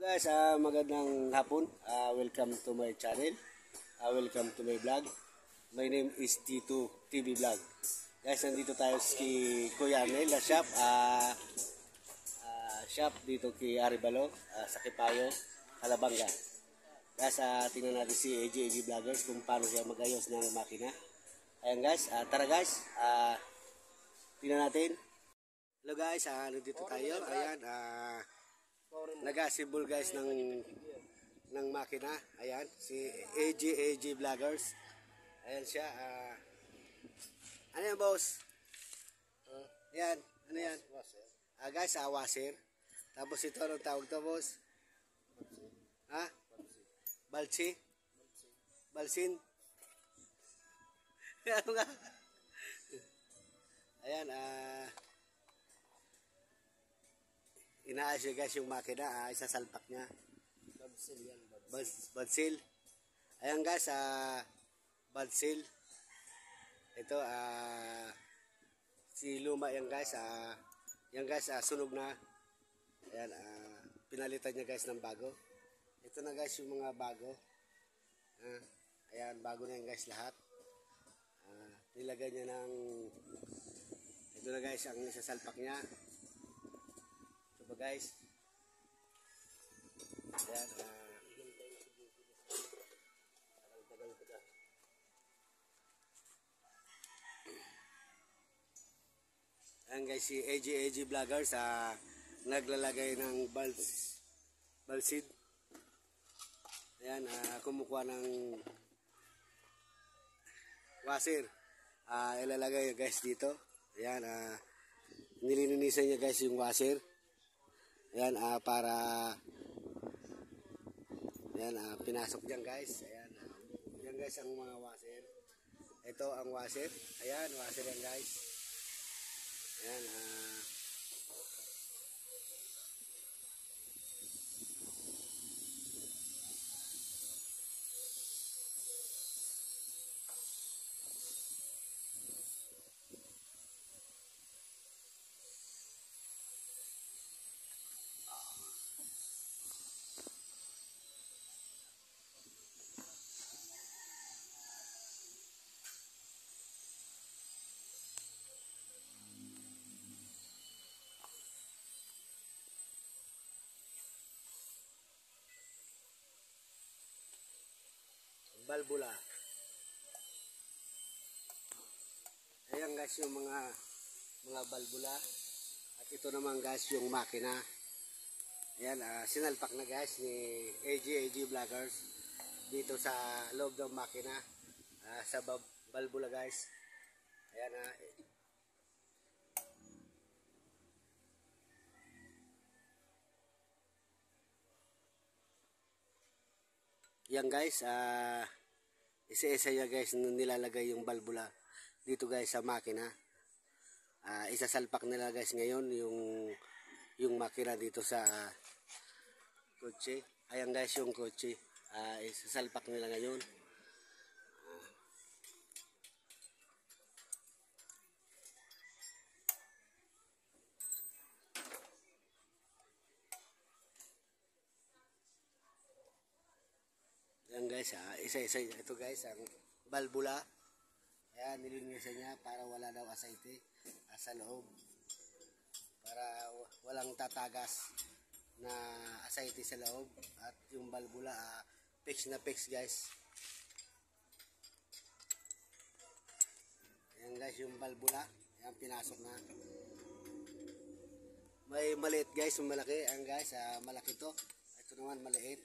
Guys, magandang hapon. Welcome to my channel. Welcome to my vlog. My name is Tito TV Vlog. Guys, nandito tayo si Kuya Arnel, na shop. Shop dito kay Aribalo, sa Kipayo, Alabanga. Guys, tingnan natin si AJ Vloggers kung paano siya mag-ayos ng makina. Ayan guys, tara guys. Tingnan natin. Hello guys, nandito tayo. Ayan, nag-assemble guys ng makina. Ayan, si AJ Vloggers. Ayan siya. Ano yan boss? Ayan, ano yan? Guys, washer. Tapos ito, anong tawag to boss? Balsi? Balsin? Ano nga? Ayan, inaayos niya guys yung makina, isasalpak niya. Badsil yan. Badsil. Ayan guys, badsil. Ito, si luma yan guys. Yan guys, sunog na. Ayan, pinalitan niya guys ng bago. Ito na guys yung mga bago. Ayan, bago na yan guys lahat. Nilagay niya ng... Ito na guys, ang isasalpak niya. Guys, ayan, ayan guys, si AJ Vloggers naglalagay ng balsid. Ayan, kumukuha ng washer, ilalagay guys dito. Ayan, nililinisan niya guys yung washer. Ayan, para ayan, pinasok dyan guys. Ayan, yan guys ang mga washer. Ito ang washer. Ayan, washer yan guys. Ayan, balbula. Ayan guys yung mga balbula. At ito naman guys yung makina. Ayan, sinalpak na guys ni AJ Vloggers dito sa loob ng makina, sa balbula guys. Ayan, yan guys, isa-isa niya guys nilalagay yung balbula dito guys sa makina. Isasalpak nila guys ngayon yung makina dito sa kotse. Ayan guys yung kotse, isasalpak nila ngayon. Ayan guys, isa-isa ito guys ang balbula. Ayan, nilinisan niya para wala daw asayte sa loob, para walang tatagas na asayte sa loob. At yung balbula, fix na fix guys. Ayan guys yung balbula. Ayan, pinasok na. May maliit guys, yung malaki. Ayan guys, malaki to. Ito naman maliit.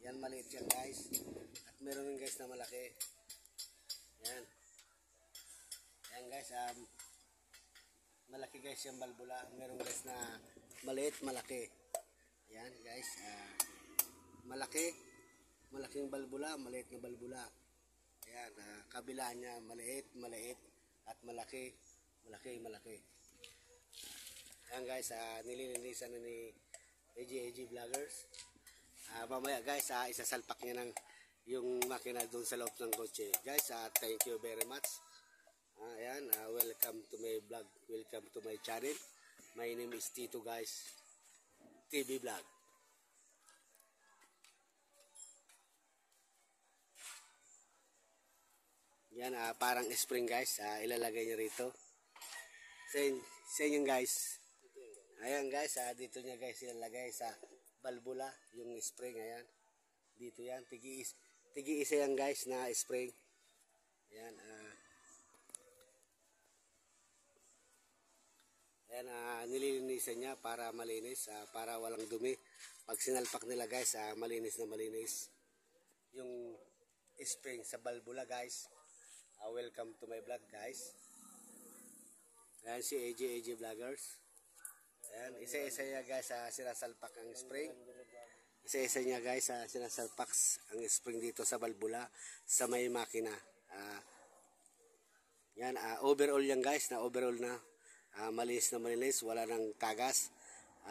Yan, maliit yan guys. At meron din guys na malaki. Yan. Yan guys, malaki guys yung balbula. Meron guys na maliit, malaki. Yan guys, malaki. Malaking balbula, maliit na balbula. Yan, kabila niya, maliit, at malaki. Malaki. Yan guys, nililinisan na ni AJ Vloggers. Mamaya guys, isasalpak niya ng yung makina doon sa loob ng kotse. Guys, thank you very much. Ayan, welcome to my vlog. Welcome to my channel. My name is Tito guys. TV Vlog. Yan, parang spring guys. Ilalagay niya rito. Sa inyo guys. Ayan guys, dito niya guys ilalagay sa balbula yung spring. Ayan. Dito yan. Tigi-isa yan guys na spring. Ayan. Ayan, nililinisan niya para malinis, para walang dumi. Pag sinalpak nila guys, malinis na malinis yung spring sa balbula guys. Welcome to my vlog guys. Ayan si AJ Vloggers. Ayan, isa-isa niya guys, sinasalpak ang spring. Isa-isa niya guys, sinasalpak ang spring dito sa balbula sa may makina. Yan, overall yan guys, na overall na. Malinis na malinis, wala nang tagas.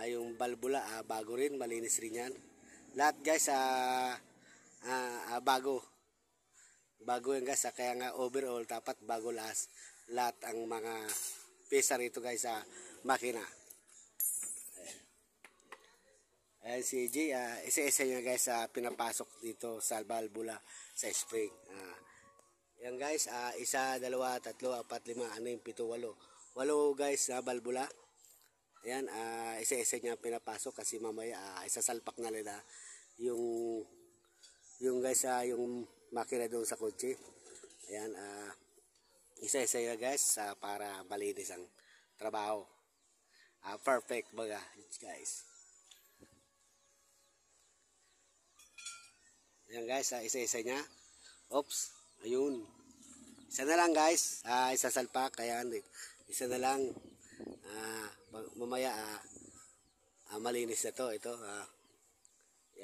Yung balbula, bago rin, malinis rin yan. Lahat guys, bago. Bago yan guys, kaya nga overall, dapat bago lahat ang mga pesa rito guys sa makina. Ayan si AJ, isa-isa niya guys, pinapasok dito sa balbula sa spring. Yan guys, 1, 2, 3, 4, 5, 6, 7, 8. 8 guys na balbula. Ayan, isa-isa niya pinapasok kasi mamaya isasalpak na nila yung guys, yung makina doon sa kotse. Ayan, isa-isa niya guys, para malinis ang trabaho. Perfect baga guys. Ayan guys, isa-isa niya. Oops, ayun. Isa na lang guys, isasalpak. Ayan, isa na lang. Mamaya malinis na to. Ito,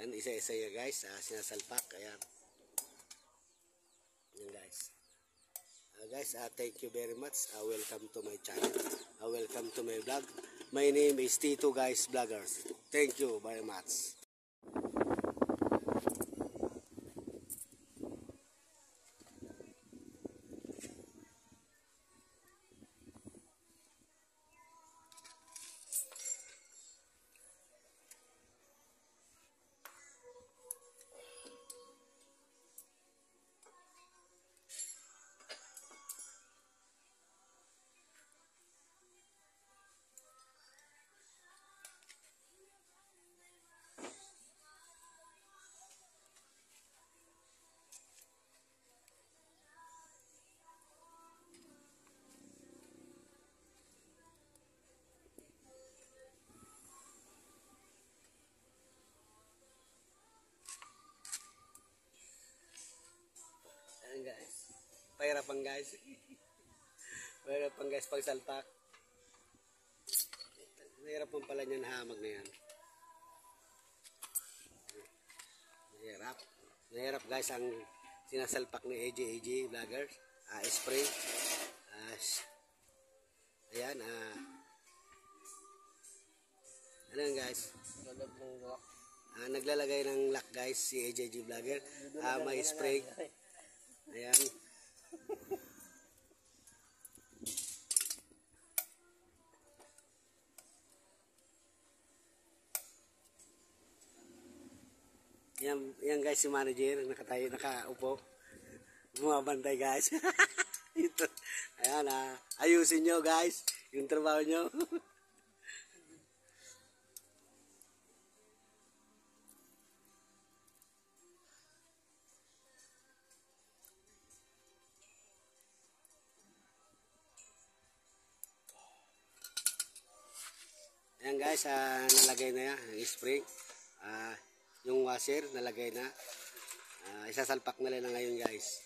yan, isa-isa niya guys, sinasalpak. Ayan. Yan guys. Guys, thank you very much. Welcome to my channel. Welcome to my vlog. My name is Tito Guys Vloggers. Thank you very much. Ayan guys. Pahirapan guys. Pahirapan guys pagsalpak. Mahirapan pala niyan hamag na yan. Mahirap guys ang sinasalpak ni AJ Vloggers. Spray. Ayan. Ano yan guys? Naglalagay ng lock guys si AJ Vlogger. May spray. Ayan. Yan guys, si manager nakaupo. Bumabantay guys. Ito. Ayan, ayusin nyo guys yung trabaho nyo. Ayan guys, nalagay na yan, yung spring. Yung washer, nalagay na. Isasalpak na lang ngayon guys.